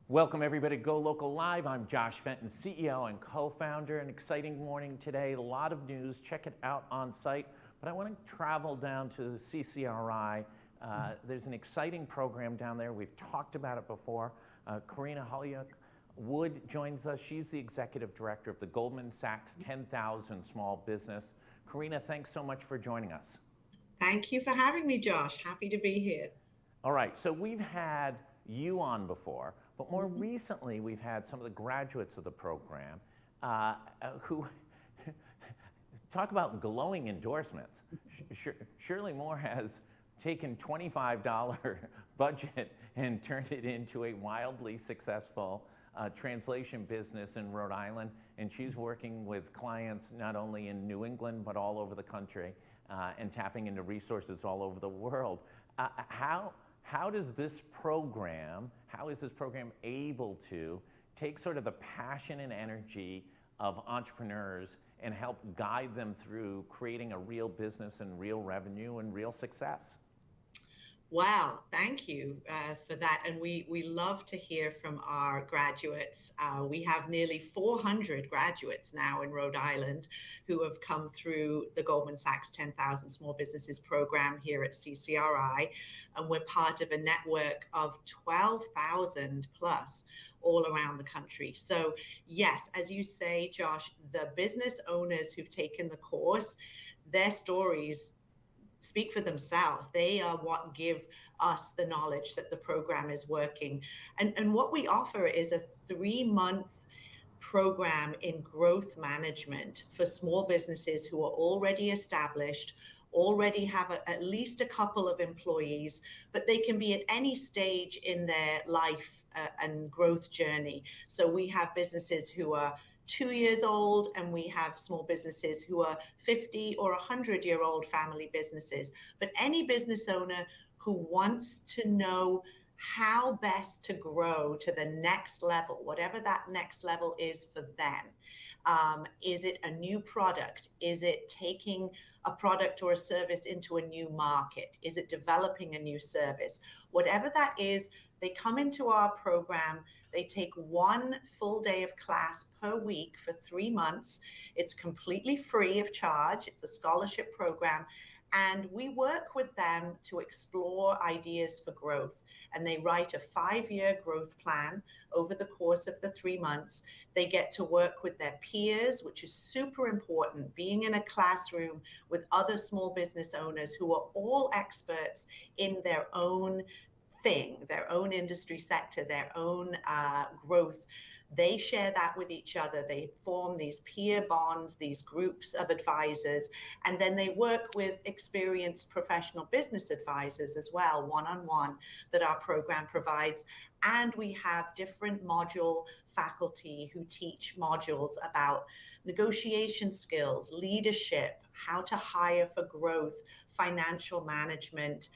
Welcome everybody to Go Local Live. I'm Josh Fenton, CEO and co-founder. An exciting morning today, a lot of news. Check it out on site. But I want to travel down to the CCRI. There's an exciting program down there. We've talked about it before. Karina Holyoak Wood joins us. She's the executive director of the Goldman Sachs 10,000 Small Business. Karina, thanks so much for joining us. Thank you for having me, Josh. Happy to be here. All right, so we've had you on before, but more recently we've had some of the graduates of the program who talk about glowing endorsements. Shirley Moore has taken $25 budget and turned it into a wildly successful translation business in Rhode Island, and she's working with clients not only in New England but all over the country and tapping into resources all over the world. How is this program able to take sort of the passion and energy of entrepreneurs and help guide them through creating a real business and real revenue and real success? Wow, thank you for that. And we love to hear from our graduates. We have nearly 400 graduates now in Rhode Island who have come through the Goldman Sachs 10,000 Small Businesses program here at CCRI. And we're part of a network of 12,000 plus all around the country. So yes, as you say, Josh, the business owners who've taken the course, their stories speak for themselves. They are what give us the knowledge that the program is working. And what we offer is a 3-month program in growth management for small businesses who are already established, already have at least a couple of employees, but they can be at any stage in their life and growth journey. So we have businesses who are 2 years old, and we have small businesses who are 50 or 100-year-old family businesses. But any business owner who wants to know how best to grow to the next level, whatever that next level is for them. Is it a new product? Is it taking a product or a service into a new market? Is it developing a new service? Whatever that is, they come into our program. They take 1 full day of class per week for 3 months. It's completely free of charge. It's a scholarship program. And we work with them to explore ideas for growth. And they write a 5-year growth plan over the course of the 3 months. They get to work with their peers, which is super important, being in a classroom with other small business owners who are all experts in their own thing, their own industry sector, their own growth. They share that with each other. They form these peer bonds, these groups of advisors, and then they work with experienced professional business advisors as well, one-on-one, that our program provides. And we have different module faculty who teach modules about negotiation skills, leadership, how to hire for growth, financial management,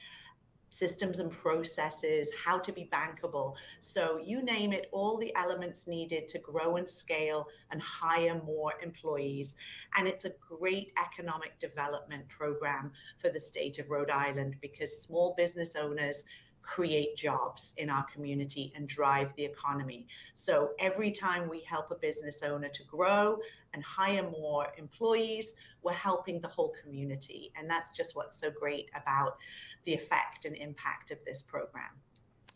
systems and processes, how to be bankable. So you name it, all the elements needed to grow and scale and hire more employees. And it's a great economic development program for the state of Rhode Island, because small business owners create jobs in our community and drive the economy. So every time we help a business owner to grow and hire more employees, we're helping the whole community. And that's just what's so great about the effect and impact of this program.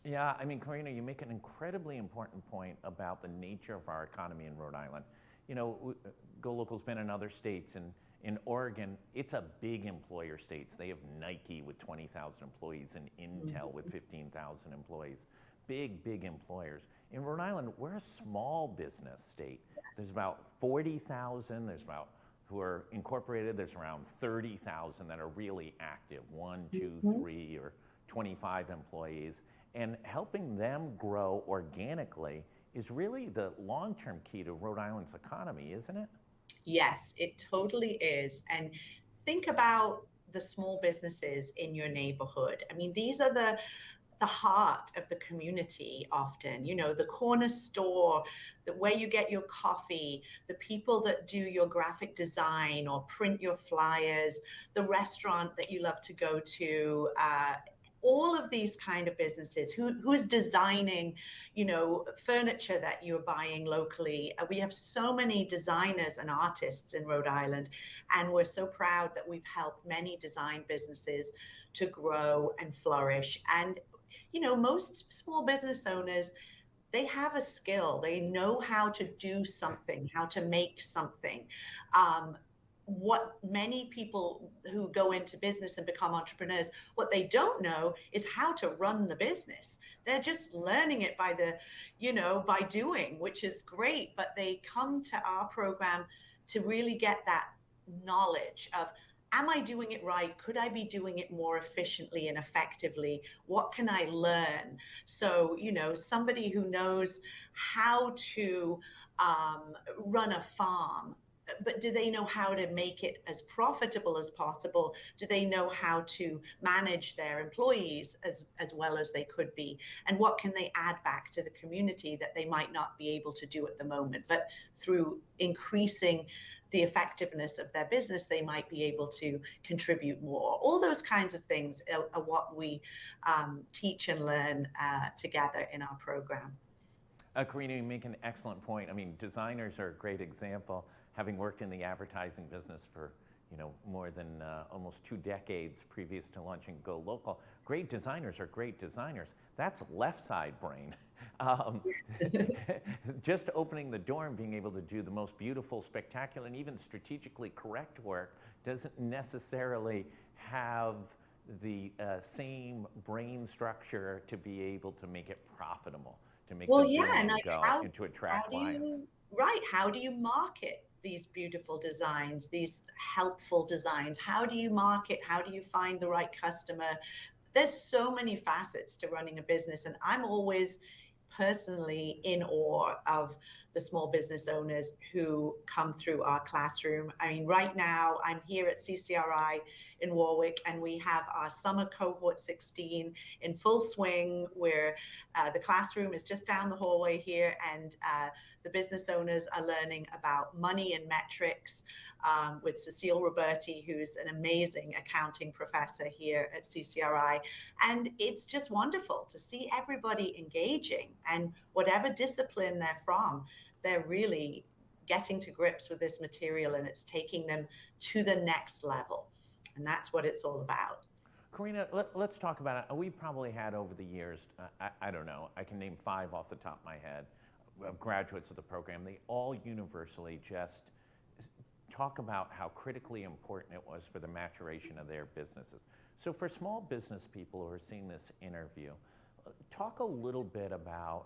Yeah, I mean, Karina, you make an incredibly important point about the nature of our economy in Rhode Island. You know, GoLocal's been in other states, and in Oregon, it's a big employer state. They have Nike with 20,000 employees and Intel with 15,000 employees. Big, big employers. In Rhode Island, we're a small business state. There's about 40,000, there's about who are incorporated, there's around 30,000 that are really active, 1, 2, 3, or 25 employees. And helping them grow organically is really the long-term key to Rhode Island's economy, isn't it? Yes, it totally is. And think about the small businesses in your neighborhood. I mean, these are the heart of the community often, you know, the corner store, where you get your coffee, the people that do your graphic design or print your flyers, the restaurant that you love to go to, all of these kind of businesses, who is designing, furniture that you're buying locally. We have so many designers and artists in Rhode Island, and we're so proud that we've helped many design businesses to grow and flourish. And most small business owners, they have a skill. They know how to do something, how to make something. What many people who go into business and become entrepreneurs, what they don't know is how to run the business. They're just learning it by by doing, which is great. But they come to our program to really get that knowledge of, am I doing it right? Could I be doing it more efficiently and effectively? What can I learn? So, somebody who knows how to run a farm, but do they know how to make it as profitable as possible? Do they know how to manage their employees as well as they could be? And what can they add back to the community that they might not be able to do at the moment? But through increasing the effectiveness of their business, they might be able to contribute more. All those kinds of things are what we teach and learn together in our program. Karina, you make an excellent point. I mean, designers are a great example. Having worked in the advertising business for more than almost 2 decades previous to launching GoLocal, great designers are great designers. That's left side brain. Just opening the door and being able to do the most beautiful, spectacular, and even strategically correct work doesn't necessarily have the same brain structure to be able to make it profitable, to make the billing go, and to attract clients. How do you market these beautiful designs, these helpful designs? How do you market? How do you find the right customer? There's so many facets to running a business, and I'm always personally in awe of the small business owners who come through our classroom. I mean, right now I'm here at CCRI in Warwick, and we have our summer cohort 16 in full swing, where the classroom is just down the hallway here, and the business owners are learning about money and metrics with Cecile Roberti, who's an amazing accounting professor here at CCRI. And it's just wonderful to see everybody engaging, and whatever discipline they're from, they're really getting to grips with this material, and it's taking them to the next level. And that's what it's all about. Karina, let's talk about it. We probably had over the years, I don't know, I can name 5 off the top of my head, of graduates of the program. They all universally just talk about how critically important it was for the maturation of their businesses. So for small business people who are seeing this interview, talk a little bit about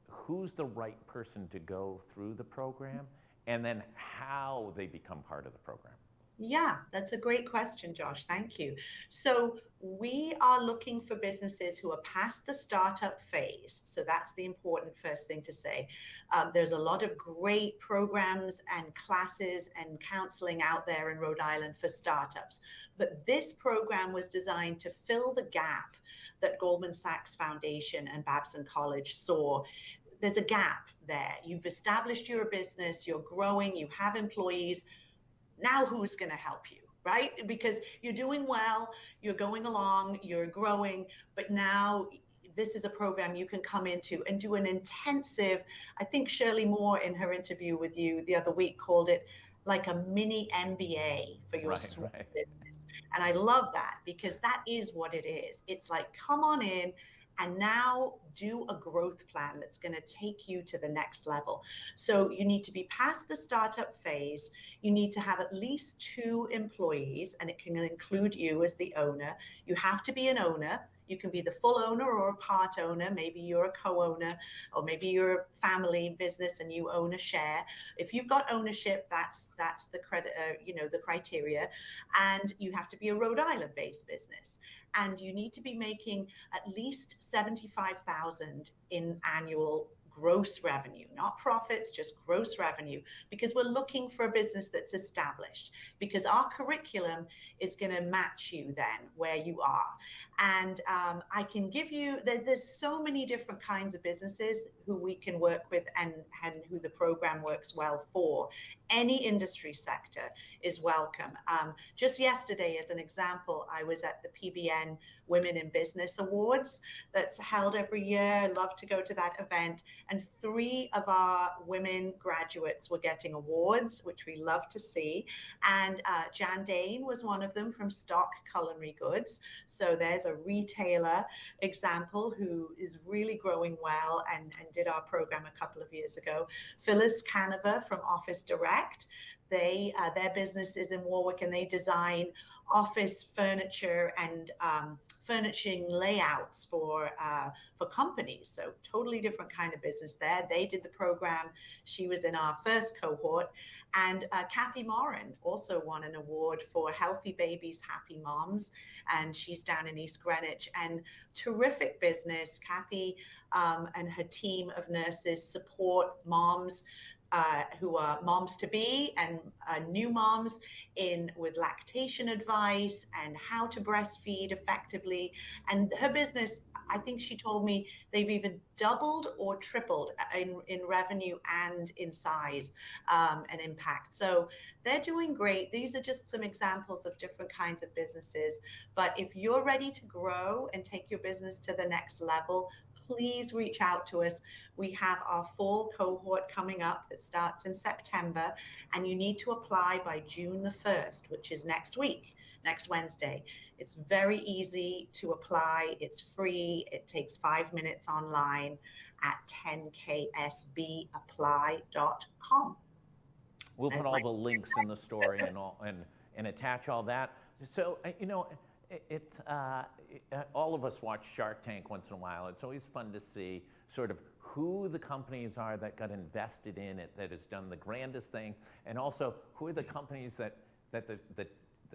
who's the right person to go through the program, and then how they become part of the program. Yeah, that's a great question, Josh. Thank you. So we are looking for businesses who are past the startup phase. So that's the important first thing to say. There's a lot of great programs and classes and counseling out there in Rhode Island for startups. But this program was designed to fill the gap that Goldman Sachs Foundation and Babson College saw. There's a gap there. You've established your business, you're growing, you have employees. Now who's going to help you, right? Because you're doing well, you're going along, you're growing, but now this is a program you can come into and do an intensive, I think Shirley Moore in her interview with you the other week called it like a mini MBA for your small business. And I love that, because that is what it is. It's like, come on in and now do a growth plan that's going to take you to the next level. So you need to be past the startup phase. You need to have at least 2 employees, and it can include you as the owner. You have to be an owner. You can be the full owner or a part owner. Maybe you're a co-owner, or maybe you're a family business and you own a share. If you've got ownership, that's the credit, the criteria. And you have to be a Rhode Island-based business. And you need to be making at least $75,000 in annual gross revenue, not profits, just gross revenue, because we're looking for a business that's established, because our curriculum is going to match you then where you are. And I can give you, there's so many different kinds of businesses who we can work with, and who the program works well for. Any industry sector is welcome. Just yesterday, as an example, I was at the PBN Women in Business Awards that's held every year. I love to go to that event. And 3 of our women graduates were getting awards, which we love to see. And Jan Dane was one of them from Stock Culinary Goods. So there's a retailer example who is really growing well, and did our program a couple of years ago. Phyllis Canova from Office Direct. Their business is in Warwick, and they design office furniture and furnishing layouts for companies. So totally different kind of business there. They did the program. She was in our first cohort. And Kathy Morin also won an award for Healthy Babies, Happy Moms. And she's down in East Greenwich. And terrific business. Kathy and her team of nurses support moms who are moms to be and new moms with lactation advice and how to breastfeed effectively. And her business, I think she told me they've even doubled or tripled in revenue and in size and impact. So they're doing great. These are just some examples of different kinds of businesses. But if you're ready to grow and take your business to the next level, please reach out to us. We have our fall cohort coming up that starts in September, and you need to apply by June the 1st, which is next week, next Wednesday. It's very easy to apply. It's free. It takes 5 minutes online at 10ksbapply.com. We'll put all the links in the story and attach all that. So, all of us watch Shark Tank once in a while. It's always fun to see sort of who the companies are that got invested in it, that has done the grandest thing, and also who are the companies that the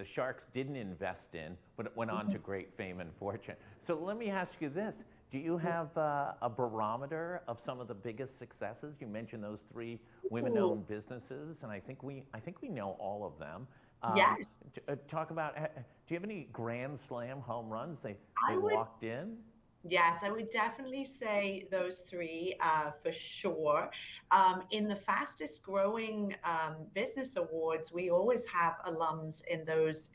sharks didn't invest in, but it went on to great fame and fortune. So let me ask you this. Do you have a barometer of some of the biggest successes? You mentioned those 3 women-owned businesses, and I think we know all of them. Yes. Talk about, do you have any Grand Slam home runs they would, walked in? Yes, I would definitely say those 3 for sure. In the fastest growing business awards, we always have alums in those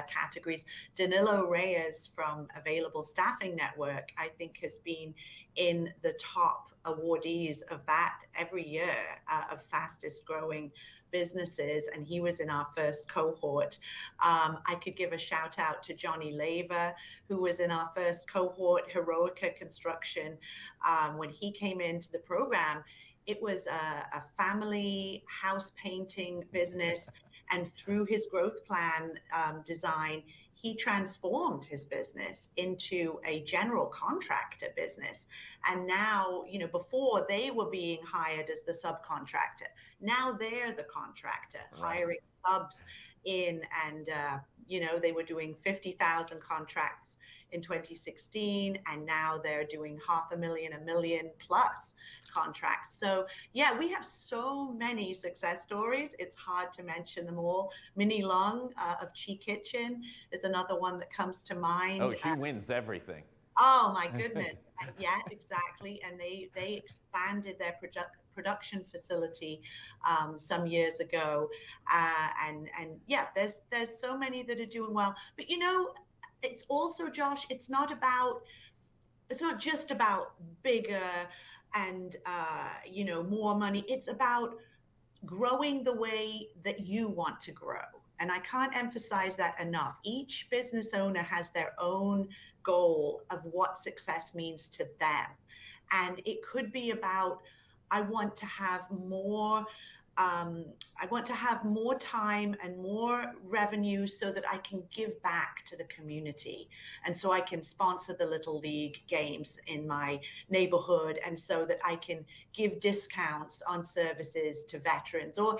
categories. Danilo Reyes from Available Staffing Network, I think, has been in the top awardees of that every year of fastest growing businesses, and he was in our first cohort. I could give a shout out to Johnny Leva, who was in our first cohort, Heroica Construction. When he came into the program, it was a family house painting business, and through his growth plan design, he transformed his business into a general contractor business. And now, before they were being hired as the subcontractor. Now they're the contractor, hiring subs in, and, they were doing 50,000 contracts in 2016, and now they're doing 500,000, 1 million plus contracts. So yeah, we have so many success stories. It's hard to mention them all. Minnie Long of Chi Kitchen is another one that comes to mind. Oh, she wins everything. Oh my goodness. Yeah, exactly. And they expanded their production facility some years ago. And yeah, there's so many that are doing well. But it's also, Josh, it's not just about bigger and more money. It's about growing the way that you want to grow. And I can't emphasize that enough. Each business owner has their own goal of what success means to them. And it could be about, I want to have more time and more revenue so that I can give back to the community. And so I can sponsor the Little League games in my neighborhood, and so that I can give discounts on services to veterans. Or,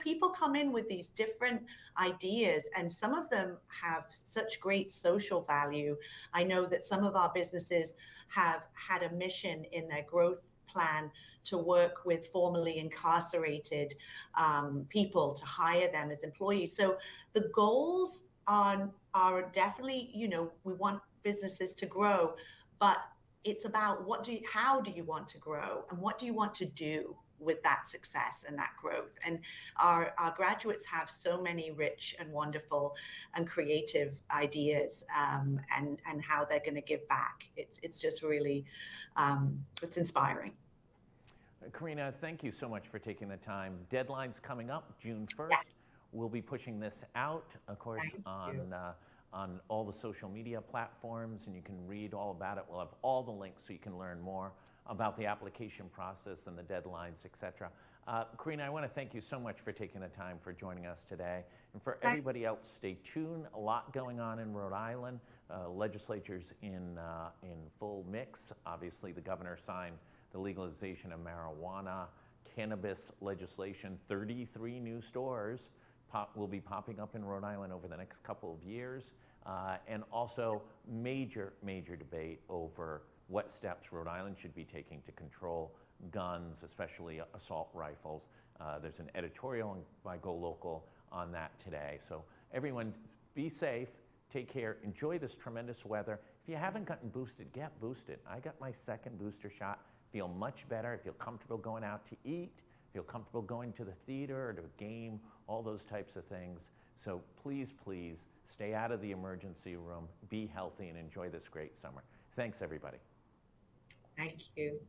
people come in with these different ideas, and some of them have such great social value. I know that some of our businesses have had a mission in their growth plan to work with formerly incarcerated people to hire them as employees. So the goals are definitely, you know, we want businesses to grow, but it's about how do you want to grow and what do you want to do with that success and that growth. And our graduates have so many rich and wonderful and creative ideas, and how they're going to give back. It's just really, it's inspiring. Karina, thank you so much for taking the time. Deadline's coming up June 1st. Yeah. We'll be pushing this out, of course, Thank you. on all the social media platforms, and you can read all about it. We'll have all the links so you can learn more about the application process and the deadlines, et cetera. Karina, I want to thank you so much for taking the time for joining us today. And for everybody else, stay tuned. A lot going on in Rhode Island. Legislature's in full mix. Obviously, the governor signed the legalization of marijuana, cannabis legislation. 33 new stores will be popping up in Rhode Island over the next couple of years. And also major debate over what steps Rhode Island should be taking to control guns, especially assault rifles. There's an editorial by GoLocal on that today. So everyone, be safe, take care, enjoy this tremendous weather. If you haven't gotten boosted, get boosted. I got my second booster shot, feel much better, I feel comfortable going out to eat, feel comfortable going to the theater or to a game, all those types of things. So please, please stay out of the emergency room, be healthy, and enjoy this great summer. Thanks, everybody. Thank you.